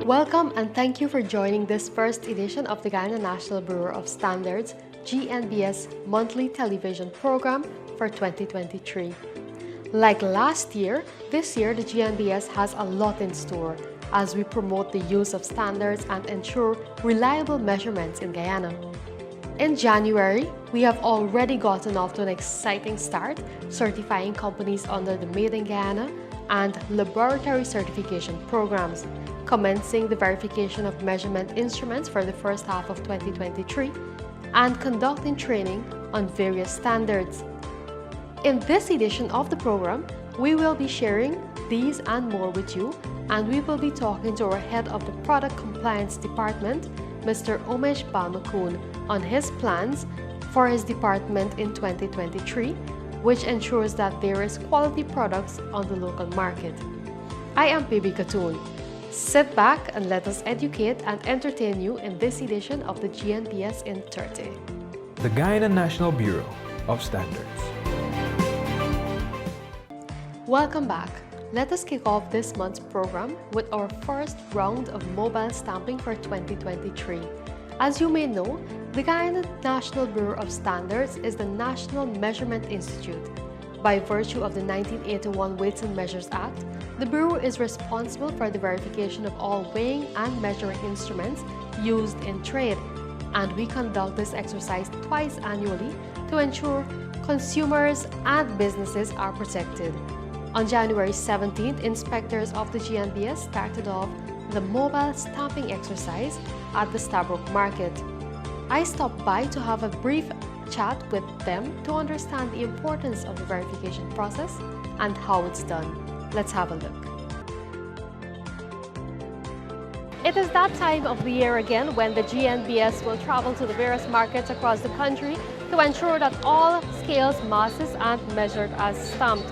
Welcome and thank you for joining this first edition of the Guyana National Bureau of Standards GNBS monthly television program for 2023. Like last year, this year the GNBS has a lot in store as we promote the use of standards and ensure reliable measurements in Guyana. In January, we have already gotten off to an exciting start, certifying companies under the Made in Guyana and Laboratory Certification programs, commencing the verification of measurement instruments for the first half of 2023, and conducting training on various standards. In this edition of the program, we will be sharing these and more with you, and we will be talking to our head of the Product Compliance Department, Mr. Umesh Balmakun, on his plans for his department in 2023, which ensures that there is quality products on the local market. I am Baby Katoon. Sit back and let us educate and entertain you in this edition of the GNBS in 30. The Guyana National Bureau of Standards. Welcome back. Let us kick off this month's program with our first round of mobile stamping for 2023. As you may know, the Guyana National Bureau of Standards is the National Measurement Institute. By virtue of the 1981 Weights and Measures Act, the Bureau is responsible for the verification of all weighing and measuring instruments used in trade, and we conduct this exercise twice annually to ensure consumers and businesses are protected. On January 17th, inspectors of the GNBS started off the mobile stamping exercise at the Stabroek Market. I stopped by to have a brief chat with them to understand the importance of the verification process and how it's done. Let's have a look. It is that time of the year again when the GNBS will travel to the various markets across the country to ensure that all scales, masses, and measured as stamped.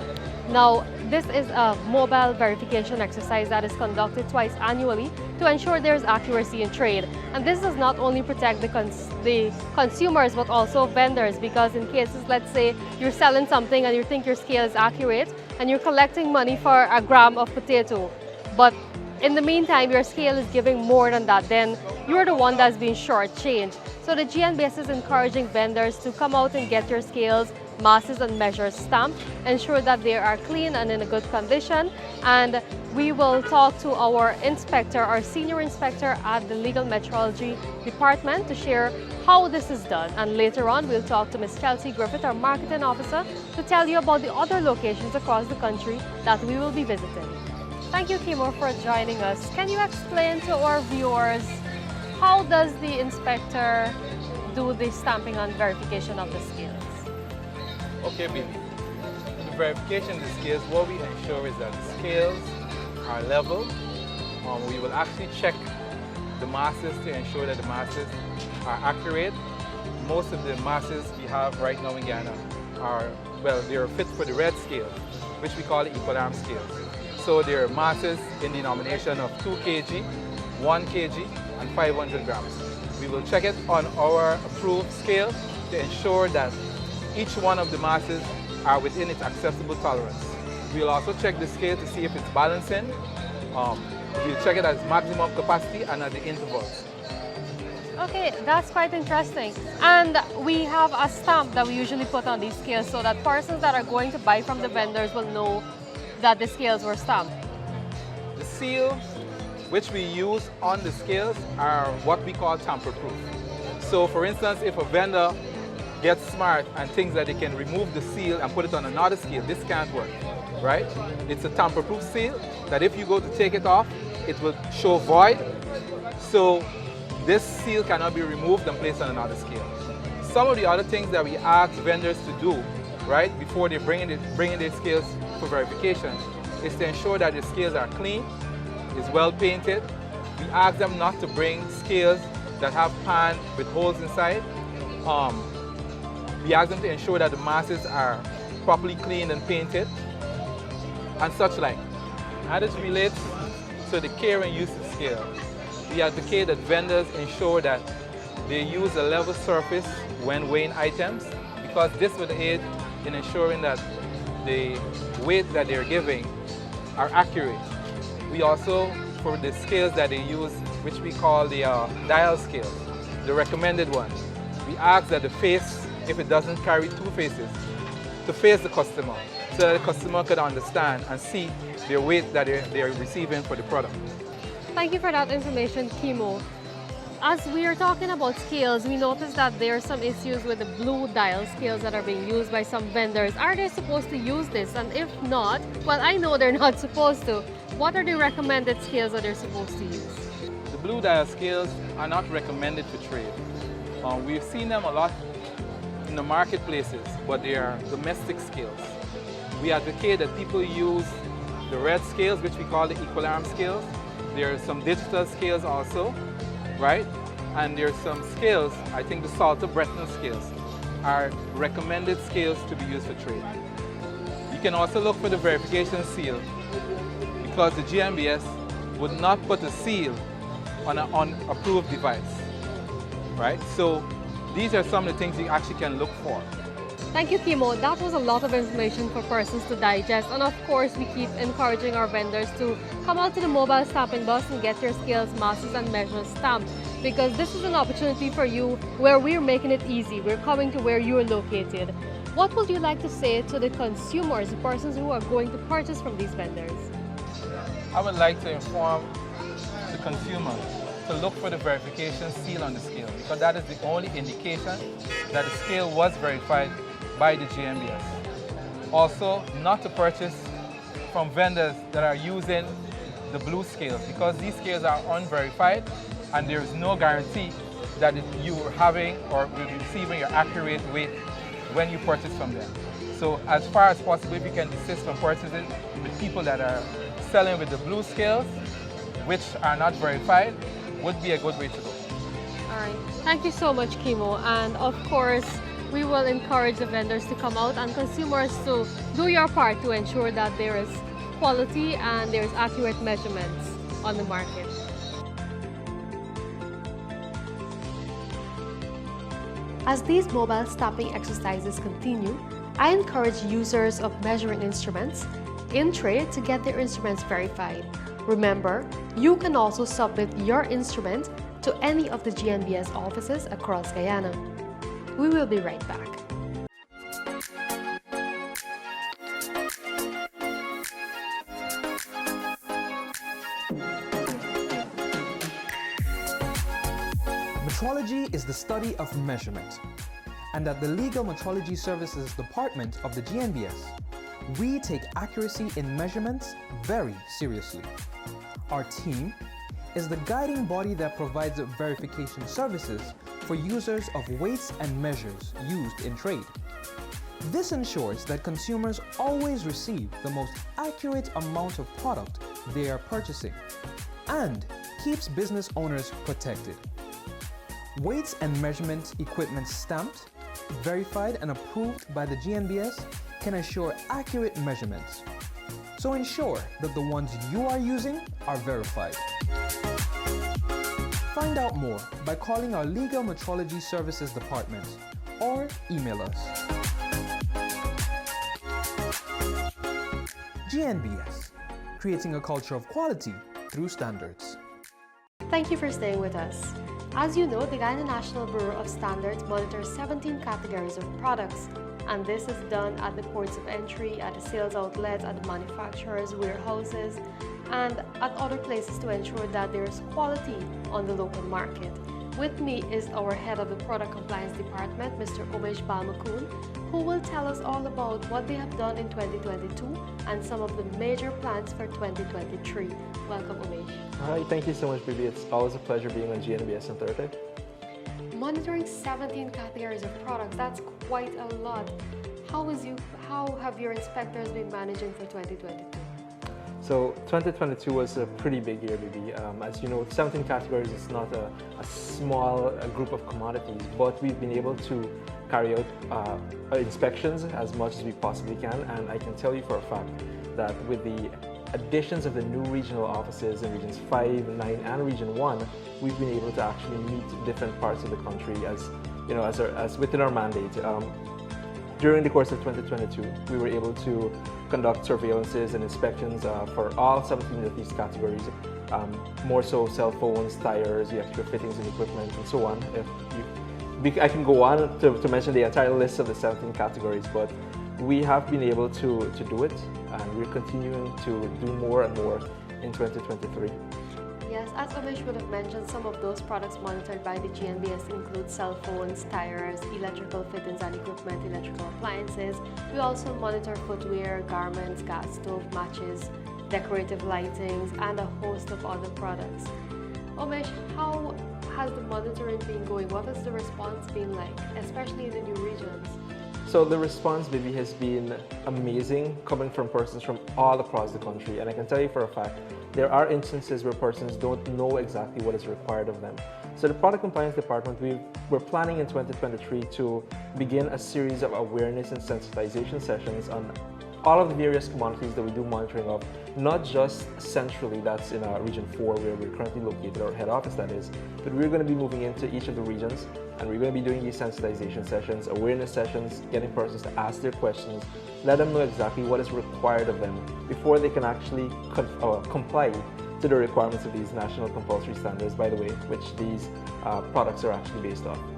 Now, this is a mobile verification exercise that is conducted twice annually to ensure there is accuracy in trade. And this does not only protect the consumers but also vendors, because in cases, let's say, you're selling something and you think your scale is accurate and you're collecting money for a gram of potato, but in the meantime your scale is giving more than that, then you're the one that's being shortchanged. So the GNBS is encouraging vendors to come out and get your scales, masses and measures stamped, ensure that they are clean and in a good condition. And we will talk to our inspector, our senior inspector at the Legal Metrology Department to share how this is done. And later on, we'll talk to Ms. Chelsea Griffith, our marketing officer, to tell you about the other locations across the country that we will be visiting. Thank you, Kimo, for joining us. Can you explain to our viewers how does the inspector do the stamping and verification of the scales? Okay, baby. The verification of the scales, what we ensure is that the scales are level. We will actually check the masses to ensure that the masses are accurate. Most of the masses we have right now in Guyana are, well, they're fit for the red scale, which we call the equal-arm scales. So they're masses in denomination of 2 kg, 1 kg, and 500 grams. We will check it on our approved scale to ensure that each one of the masses are within its acceptable tolerance. We'll also check the scale to see if it's balancing. We'll check it at its maximum capacity and at the intervals. Okay, that's quite interesting. And we have a stamp that we usually put on these scales so that persons that are going to buy from the vendors will know that the scales were stamped. The seals which we use on the scales are what we call tamper-proof. So for instance, if a vendor gets smart and thinks that they can remove the seal and put it on another scale, this can't work, right? It's a tamper-proof seal that if you go to take it off, it will show void. So this seal cannot be removed and placed on another scale. Some of the other things that we ask vendors to do, right, before they bring in their scales for verification is to ensure that the scales are clean, is well painted. We ask them not to bring scales that have pan with holes inside. We ask them to ensure that the masses are properly cleaned and painted, and such like. As it relates to the care and use of scale, we advocate that vendors ensure that they use a level surface when weighing items, because this will aid in ensuring that the weight that they're giving are accurate. We also for the scales that they use, which we call the dial scales, the recommended one. We ask that the face, if it doesn't carry two faces, to face the customer, so that the customer could understand and see their weight that they're receiving for the product. Thank you for that information, Kimo. As we are talking about scales, we noticed that there are some issues with the blue dial scales that are being used by some vendors. Are they supposed to use this? And if not, well, I know they're not supposed to. What are the recommended scales that they're supposed to use? The blue dial scales are not recommended for trade. We've seen them a lot in the marketplaces, but they are domestic scales. We advocate that people use the red scales, which we call the equal arm scales. There are some digital scales also, right? And there are some scales, I think the Salter-Breton scales are recommended scales to be used for trade. You can also look for the verification seal, because the GNBS would not put a seal on an unapproved device, right? So these are some of the things you actually can look for. Thank you, Kimo. That was a lot of information for persons to digest. And of course, we keep encouraging our vendors to come out to the mobile stamping bus and get your scales, masses, and measures stamped. Because this is an opportunity for you where we're making it easy. We're coming to where you're located. What would you like to say to the consumers, the persons who are going to purchase from these vendors? I would like to inform the consumer to look for the verification seal on the scale, because that is the only indication that the scale was verified by the GNBS. Also, not to purchase from vendors that are using the blue scales, because these scales are unverified and there is no guarantee that you are having or will be receiving your accurate weight when you purchase from them. So as far as possible, if you can desist from purchasing with people that are selling with the blue scales, which are not verified, would be a good way to go. All right. Thank you so much, Kimo. And of course, we will encourage the vendors to come out and consumers to do your part to ensure that there is quality and there is accurate measurements on the market. As these mobile stamping exercises continue, I encourage users of measuring instruments in trade to get their instruments verified. Remember, you can also submit your instrument to any of the GNBS offices across Guyana. We will be right back. Metrology is the study of measurement. And at the Legal Metrology Services Department of the GNBS, we take accuracy in measurements very seriously. Our team is the guiding body that provides verification services for users of weights and measures used in trade. This ensures that consumers always receive the most accurate amount of product they are purchasing and keeps business owners protected. Weights and measurement equipment stamped, verified and approved by the GNBS can assure accurate measurements. So ensure that the ones you are using are verified. Find out more by calling our Legal Metrology Services Department or email us. GNBS, creating a culture of quality through standards. Thank you for staying with us. As you know, the Guyana National Bureau of Standards monitors 17 categories of products, and this is done at the ports of entry, at the sales outlets, at the manufacturers' warehouses, and at other places to ensure that there is quality on the local market. With me is our head of the Product Compliance Department, Mr. Umesh Balmakun, who will tell us all about what they have done in 2022 and some of the major plans for 2023. Welcome, Umesh. Hi, thank you so much, Bibi. It's always a pleasure being on GNBS on Thursday. Monitoring 17 categories of products, that's quite a lot. How have your inspectors been managing for 2022? So 2022 was a pretty big year, Bibi. As you know, 17 categories is not a small group of commodities, but we've been able to carry out inspections as much as we possibly can. And I can tell you for a fact that with the additions of the new regional offices in Regions 5, 9, and Region 1, we've been able to actually meet different parts of the country as within our mandate. During the course of 2022, we were able to conduct surveillances and inspections for all 17 of these categories more so cell phones, tires, electrical fittings and equipment, and so on. I can go on to mention the entire list of the 17 categories, but we have been able to do it, and we're continuing to do more and more in 2023. Yes, as Umesh would have mentioned, some of those products monitored by the GNBS include cell phones, tires, electrical fittings and equipment, electrical appliances. We also monitor footwear, garments, gas stove, matches, decorative lightings, and a host of other products. Umesh, how has the monitoring been going? What has the response been like, especially in the new regions? So the response, baby, has been amazing, coming from persons from all across the country. And I can tell you for a fact, there are instances where persons don't know exactly what is required of them. So the Product Compliance Department, we're planning in 2023 to begin a series of awareness and sensitization sessions on all of the various commodities that we do monitoring of, not just centrally, that's in Region 4 where we're currently located, our head office that is, but we're going to be moving into each of the regions, and we're going to be doing these sensitization sessions, awareness sessions, getting persons to ask their questions, let them know exactly what is required of them before they can actually comply to the requirements of these national compulsory standards, by the way, which these products are actually based on.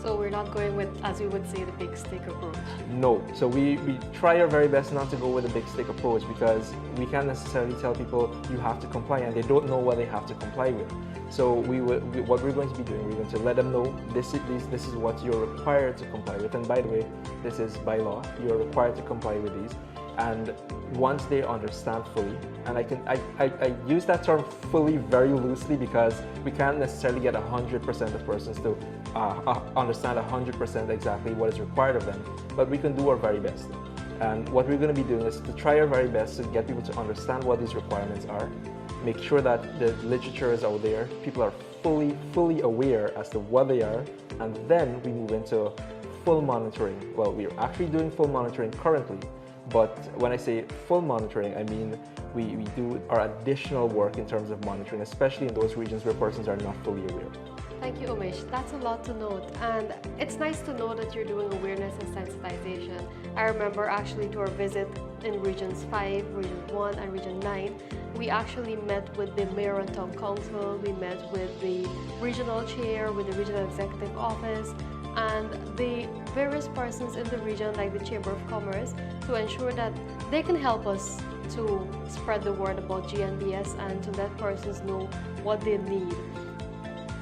So we're not going with, as we would say, the big stick approach. No. So we try our very best not to go with a big stick approach, because we can't necessarily tell people you have to comply and they don't know what they have to comply with. So what we're going to be doing, we're going to let them know this is what you're required to comply with. And by the way, this is by law. You're required to comply with these. And once they understand fully, and I use that term fully very loosely because we can't necessarily get 100% of persons to understand 100% exactly what is required of them, but we can do our very best. And what we're going to be doing is to try our very best to get people to understand what these requirements are, make sure that the literature is out there, people are fully aware as to what they are, and then we move into full monitoring. Well, we're actually doing full monitoring currently, but when I say full monitoring, I mean we do our additional work in terms of monitoring, especially in those regions where persons are not fully aware. Thank you, Umesh. That's a lot to note, and it's nice to know that you're doing awareness and sensitization. I remember actually to our visit in Regions 5, Region 1, and Region 9, we actually met with the Mayor and Town Council, we met with the regional chair, with the regional executive office, and the various persons in the region, like the Chamber of Commerce, to ensure that they can help us to spread the word about GNBS and to let persons know what they need.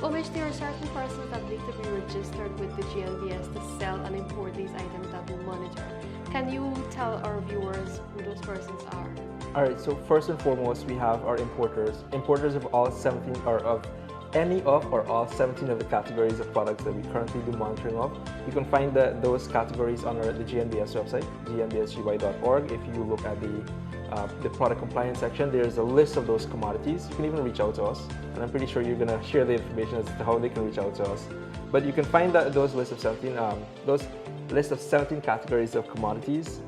Umesh, there are certain persons that need to be registered with the GNBS to sell and import these items that we monitor. Can you tell our viewers who those persons are? Alright, so first and foremost, we have our importers. Importers of all 17 or of any of or all 17 of the categories of products that we currently do monitoring of. You can find those categories on the GNBS website, gnbsgy.org. If you look at the product compliance section, there's a list of those commodities. You can even reach out to us, and I'm pretty sure you're going to share the information as to how they can reach out to us. But you can find those list of 17 categories of commodities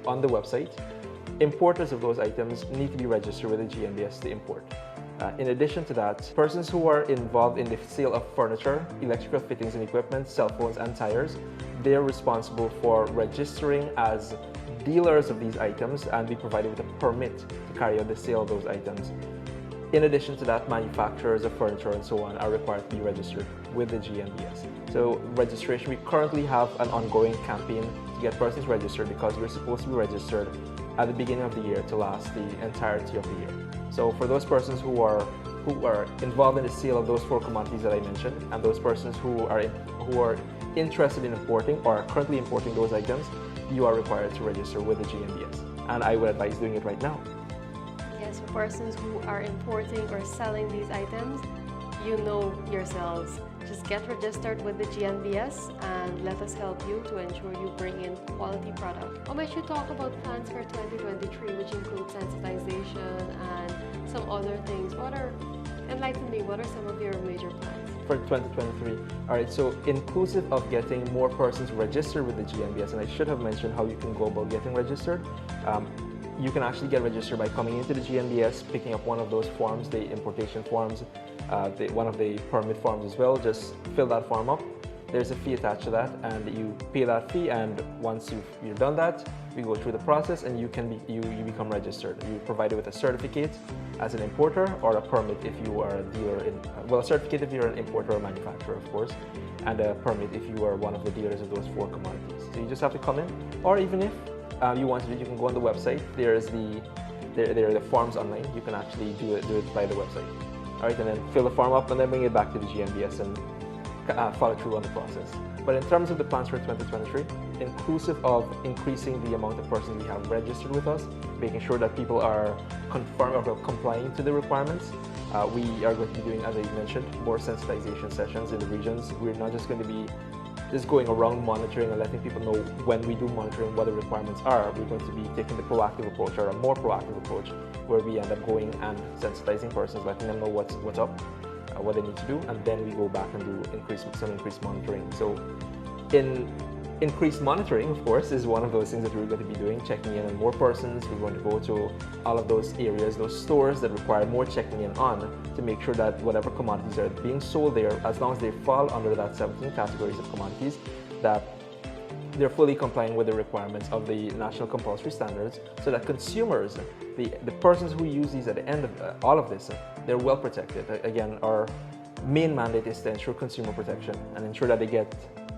on the website. Importers of those items need to be registered with the GNBS to import. In addition to that, persons who are involved in the sale of furniture, electrical fittings and equipment, cell phones and tires, they're responsible for registering as dealers of these items and be provided with a permit to carry out the sale of those items. In addition to that, manufacturers of furniture and so on are required to be registered with the GNBS. So registration, we currently have an ongoing campaign to get persons registered because we're supposed to be registered at the beginning of the year to last the entirety of the year. So for those persons who are involved in the sale of those 4 commodities that I mentioned, and those persons who are interested in importing or are currently importing those items, you are required to register with the GNBS. And I would advise doing it right now. Yes, for persons who are importing or selling these items, you know yourselves. Just get registered with the GNBS and let us help you to ensure you bring in quality product. Umesh, you talk about plans for 2023, which include sensitization and some other things. Enlighten me, what are some of your major plans? For 2023. Alright, so inclusive of getting more persons registered with the GNBS, and I should have mentioned how you can go about getting registered. You can actually get registered by coming into the GNBS, picking up one of those forms, the importation forms, one of the permit forms as well. Just fill that form up. There's a fee attached to that, and you pay that fee, and once you've done that, We go through the process, and you become registered. You're provided with a certificate as an importer, or a permit if you are a dealer a certificate if you're an importer or manufacturer, of course, and a permit if you are one of the dealers of those 4 commodities. So you just have to come in, or even if you want to do it, you can go on the website. There are the forms online. You can actually do it via the website. All right, and then fill the form up and then bring it back to the GNBS and follow through on the process. But in terms of the plans for 2023, inclusive of increasing the amount of persons we have registered with us, making sure that people are complying to the requirements, we are going to be doing, as I mentioned, more sensitization sessions in the regions. We're not just going to be just going around monitoring and letting people know when we do monitoring what the requirements are. We're going to be taking the proactive approach, or a more proactive approach, where we end up going and sensitizing persons, letting them know what's up, what they need to do, and then we go back and do some increased monitoring. So increased monitoring, of course, is one of those things that we're going to be doing, checking in on more persons. We're going to go to all of those areas, those stores that require more checking in on, to make sure that whatever commodities are being sold there, as long as they fall under that 17 categories of commodities, that they're fully complying with the requirements of the national compulsory standards, so that consumers, the persons who use these at the end of all of this, they're well protected. Again, our main mandate is to ensure consumer protection and ensure that they get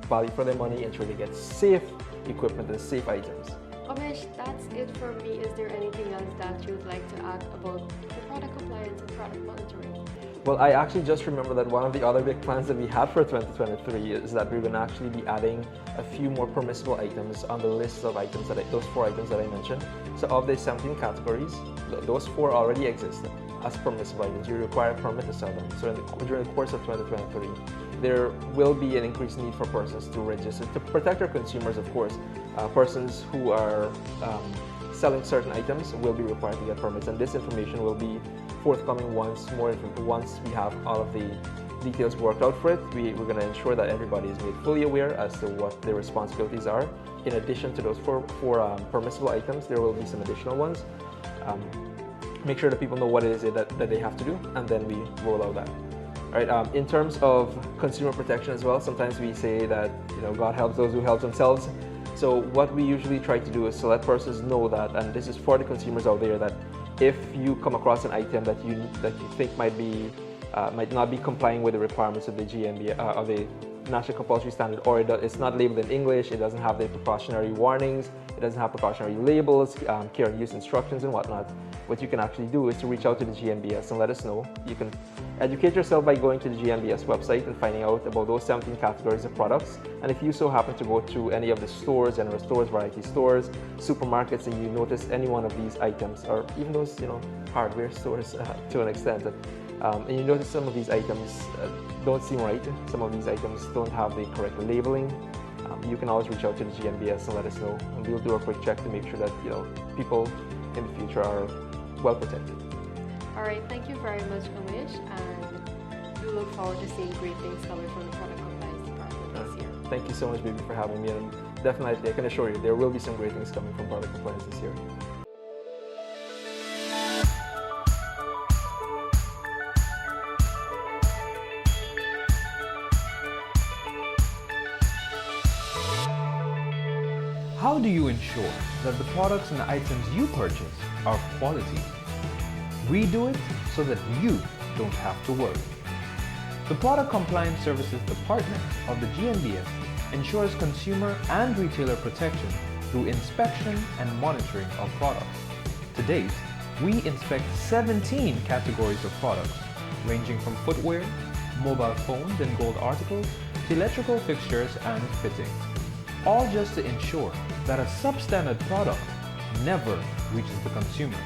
value for their money, ensure they get safe equipment and safe items. Umesh, that's it for me. Is there anything else that you'd like to add about the product compliance and product monitoring? Well, I actually just remember that one of the other big plans that we had for 2023 is that we're going to actually be adding a few more permissible items on the list of items those 4 items that I mentioned. So of the 17 categories, those 4 already exist as permissible items. You require a permit to sell them. So during the course of 2023, there will be an increased need for persons to register, to protect our consumers, of course. Persons who are selling certain items will be required to get permits, and this information will be forthcoming once we have all of the details worked out for it. We're going to ensure that everybody is made fully aware as to what their responsibilities are. In addition to those four permissible items, there will be some additional ones. Make sure that people know what it is that they have to do, and then we roll out that. All right. In terms of consumer protection as well, sometimes we say that God helps those who help themselves. So what we usually try to do is to let persons know that, and this is for the consumers out there, that if you come across an item that you think might not be complying with the requirements of the GNBS, of the National Compulsory Standard, or it's not labeled in English, it doesn't have the precautionary warnings, it doesn't have precautionary labels, care and use instructions and whatnot, what you can actually do is to reach out to the GNBS and let us know. You can educate yourself by going to the GNBS website and finding out about those 17 categories of products. And if you so happen to go to any of the stores, general stores, variety stores, supermarkets, and you notice any one of these items, or even those hardware stores to an extent, and you notice some of these items don't seem right, some of these items don't have the correct labeling, you can always reach out to the GNBS and let us know, and we'll do a quick check to make sure that people in the future are well protected. All right, thank you very much, Umesh, and we look forward to seeing great things coming from the Product Compliance Department this year. Thank you so much, baby, for having me, and definitely, I can assure you, there will be some great things coming from Product Compliance this year. How do you ensure that the products and items you purchase are quality? We do it so that you don't have to worry. The Product Compliance Services Department of the GNBS ensures consumer and retailer protection through inspection and monitoring of products. To date, we inspect 17 categories of products, ranging from footwear, mobile phones and gold articles, to electrical fixtures and fittings, all just to ensure that a substandard product never reaches the consumer.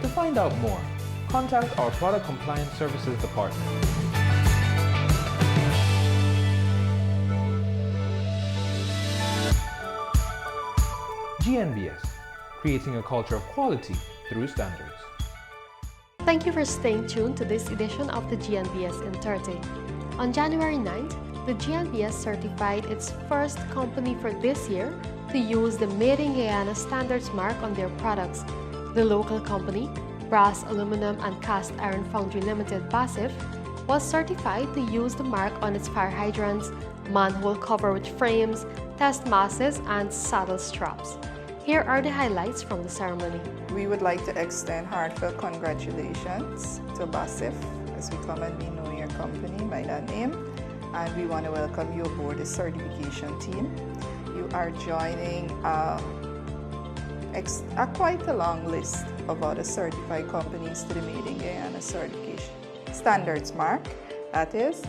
To find out more, contact our Product Compliance Services Department. GNBS, creating a culture of quality through standards. Thank you for staying tuned to this edition of the GNBS in 30. On January 9th, the GNBS certified its first company for this year to use the Made in Guyana standards mark on their products. The local company, Brass, Aluminum and Cast Iron Foundry Limited, BASIF, was certified to use the mark on its fire hydrants, manhole cover with frames, test masses, and saddle straps. Here are the highlights from the ceremony. We would like to extend heartfelt congratulations to BASIF, as we commonly know your company by that name, and we want to welcome you aboard the certification team. You are joining quite a long list of other certified companies to the Made in Guyana certification standards mark. That is,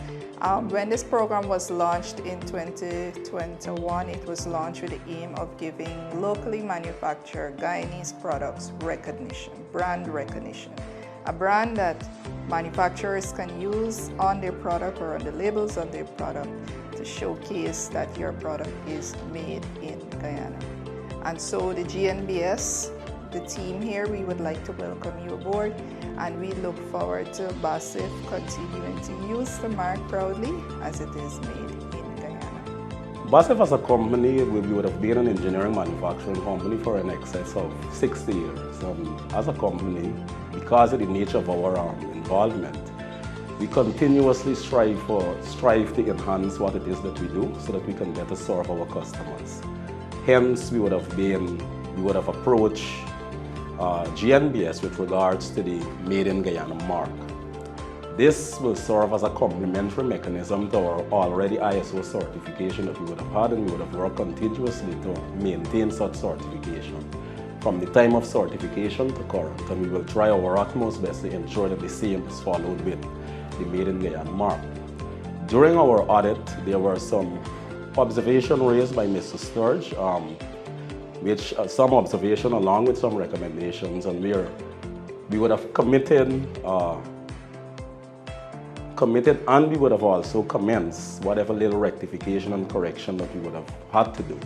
when this program was launched in 2021, it was launched with the aim of giving locally manufactured Guyanese products recognition, brand recognition. A brand that manufacturers can use on their product or on the labels of their product to showcase that your product is made in Guyana. And so the GNBS, the team here, we would like to welcome you aboard, and we look forward to BASIF continuing to use the mark proudly as it is made in Guyana. BASIF as a company, we would have been an engineering manufacturing company for in excess of 60 years. As a company, because of the nature of our involvement, we continuously strive to enhance what it is that we do so that we can better serve our customers. Hence, we would have approached GNBS with regards to the Made in Guyana mark. This will serve as a complementary mechanism to our already ISO certification that we would have had, and we would have worked continuously to maintain such certification from the time of certification to current, and we will try our utmost best to ensure that the same is followed with the Made in Guyana mark. During our audit, there were some observations raised by Mr. Sturge, which some observation along with some recommendations, and we would have committed and we would have also commenced whatever little rectification and correction that we would have had to do.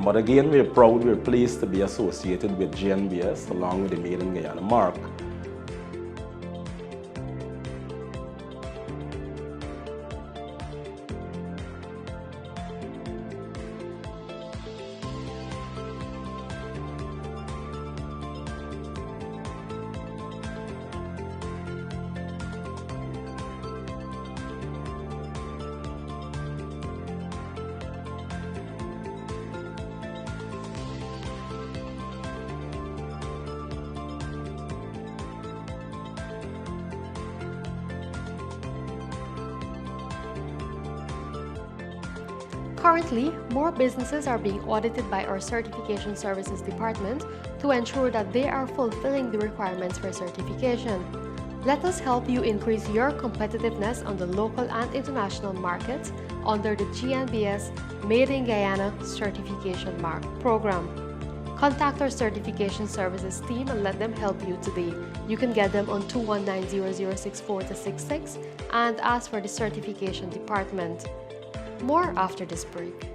But again, we're proud, we're pleased to be associated with GNBS along with the Made in Guyana mark. Currently, more businesses are being audited by our Certification Services Department to ensure that they are fulfilling the requirements for certification. Let us help you increase your competitiveness on the local and international markets under the GNBS Made in Guyana Certification Mark program. Contact our Certification Services team and let them help you today. You can get them on 219-0064-66 and ask for the Certification Department. More after this break.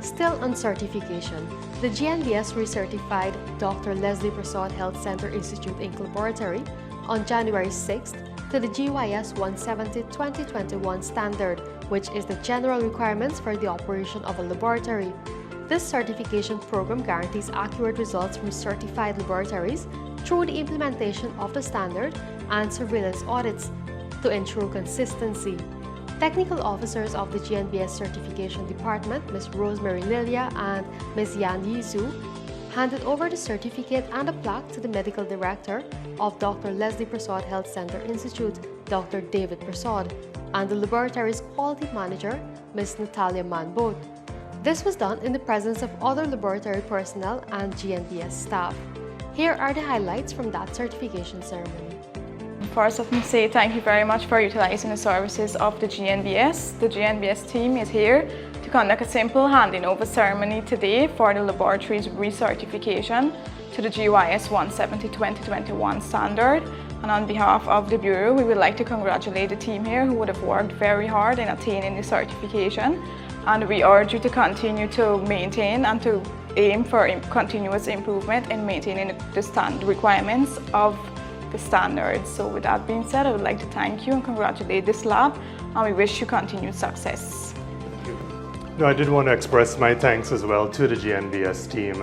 Still on certification, the GNBS recertified Dr. Leslie Prasad Health Center Institute Inc. Laboratory on January 6th to the GYS 170-2021 standard, which is the general requirements for the operation of a laboratory. This certification program guarantees accurate results from certified laboratories through the implementation of the standard and surveillance audits to ensure consistency. Technical officers of the GNBS Certification Department, Ms. Rosemary Lilia and Ms. Yan Yizu, handed over the certificate and a plaque to the Medical Director of Dr. Leslie Prasad Health Center Institute, Dr. David Prasad, and the laboratory's Quality Manager, Ms. Natalia Manbot. This was done in the presence of other laboratory personnel and GNBS staff. Here are the highlights from that certification ceremony. First, let me say thank you very much for utilizing the services of the GNBS. The GNBS team is here to conduct a simple handing over ceremony today for the laboratory's recertification to the GYS 170-2021 standard. And on behalf of the Bureau, we would like to congratulate the team here who would have worked very hard in attaining the certification. And we urge you to continue to maintain and to aim for continuous improvement in maintaining the requirements of the standards. So with that being said, I would like to thank you and congratulate this lab, and we wish you continued success. No, I did want to express my thanks as well to the GNBS team.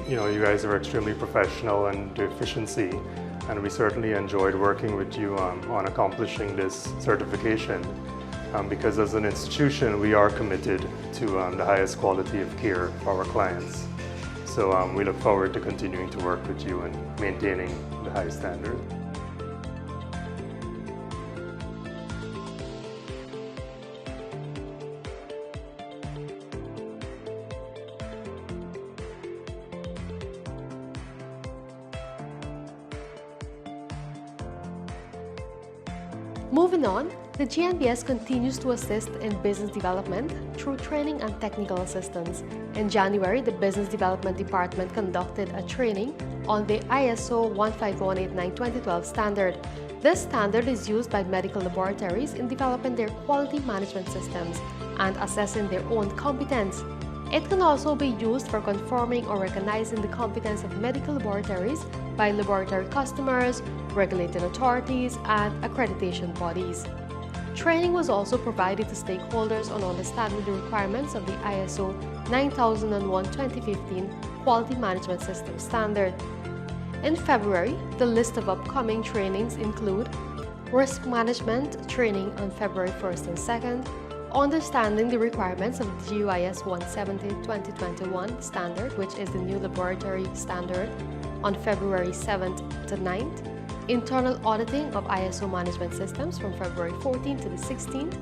You guys are extremely professional and efficiency, and we certainly enjoyed working with you on accomplishing this certification. Because as an institution, we are committed to the highest quality of care for our clients. So we look forward to continuing to work with you and maintaining the high standard. Moving on, the GNBS continues to assist in business development through training and technical assistance. In January, the Business Development Department conducted a training on the ISO 15189:2012 standard. This standard is used by medical laboratories in developing their quality management systems and assessing their own competence. It can also be used for confirming or recognizing the competence of medical laboratories by laboratory customers, regulated authorities, and accreditation bodies. Training was also provided to stakeholders on understanding the requirements of the ISO 9001:2015 Quality Management System Standard. In February, the list of upcoming trainings include Risk Management Training on February 1st and 2nd, Understanding the requirements of the GUIS 170:2021 standard, which is the new laboratory standard, on February 7th to 9th, Internal Auditing of ISO Management Systems from February 14th to the 16th,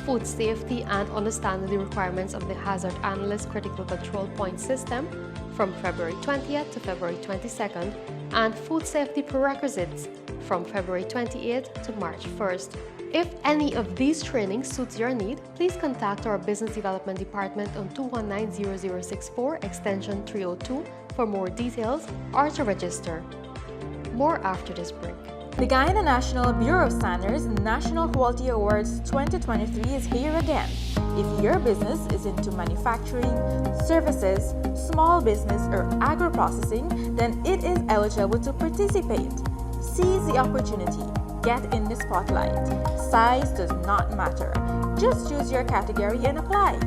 Food Safety and Understanding the requirements of the Hazard Analyst Critical Control Point System from February 20th to February 22nd, and Food Safety Prerequisites from February 28th to March 1st. If any of these trainings suits your need, please contact our Business Development Department on 219-0064 extension 302 for more details or to register. More after this break. The Guyana National Bureau of Standards National Quality Awards 2023 is here again. If your business is into manufacturing, services, small business, or agro-processing, then it is eligible to participate. Seize the opportunity. Get in the spotlight. Size does not matter. Just choose your category and apply.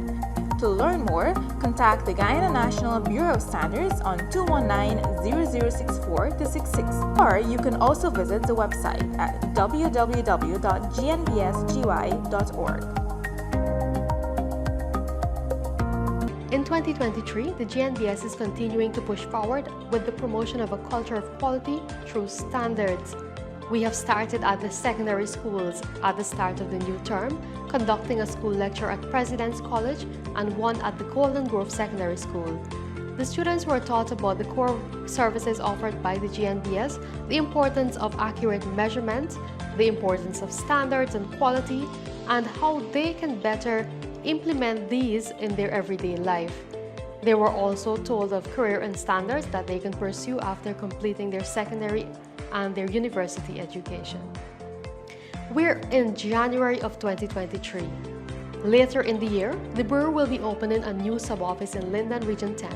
To learn more, contact the Guyana National Bureau of Standards on 219-0064-66, or you can also visit the website at www.gnbsgy.org. In 2023, the GNBS is continuing to push forward with the promotion of a culture of quality through standards. We have started at the secondary schools at the start of the new term, conducting a school lecture at President's College and one at the Golden Grove Secondary School. The students were taught about the core services offered by the GNBS, the importance of accurate measurement, the importance of standards and quality, and how they can better implement these in their everyday life. They were also told of career and standards that they can pursue after completing their secondary and their university education. We're in January of 2023. Later in the year, the Bureau will be opening a new sub-office in Linden Region 10,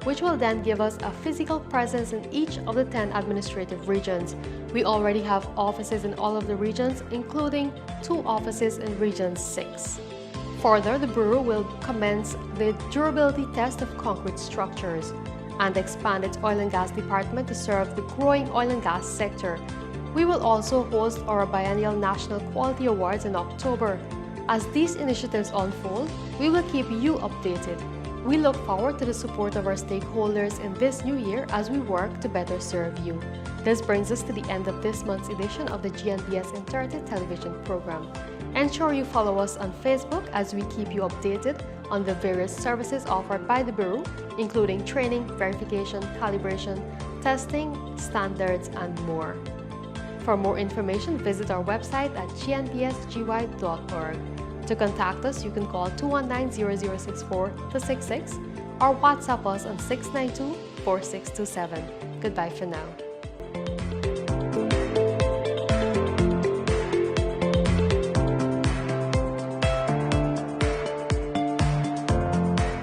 which will then give us a physical presence in each of the 10 administrative regions. We already have offices in all of the regions, including 2 offices in Region 6. Further, the Bureau will commence the durability test of concrete structures and expand its oil and gas department to serve the growing oil and gas sector. We will also host our biennial National Quality Awards in October. As these initiatives unfold, we will keep you updated. We look forward to the support of our stakeholders in this new year as we work to better serve you. This brings us to the end of this month's edition of the GNBS in 30 television program. Ensure you follow us on Facebook as we keep you updated on the various services offered by the Bureau, including training, verification, calibration, testing, standards, and more. For more information, visit our website at gnbsgy.org. To contact us, you can call 219-0064-66 or WhatsApp us on 692-4627. Goodbye for now.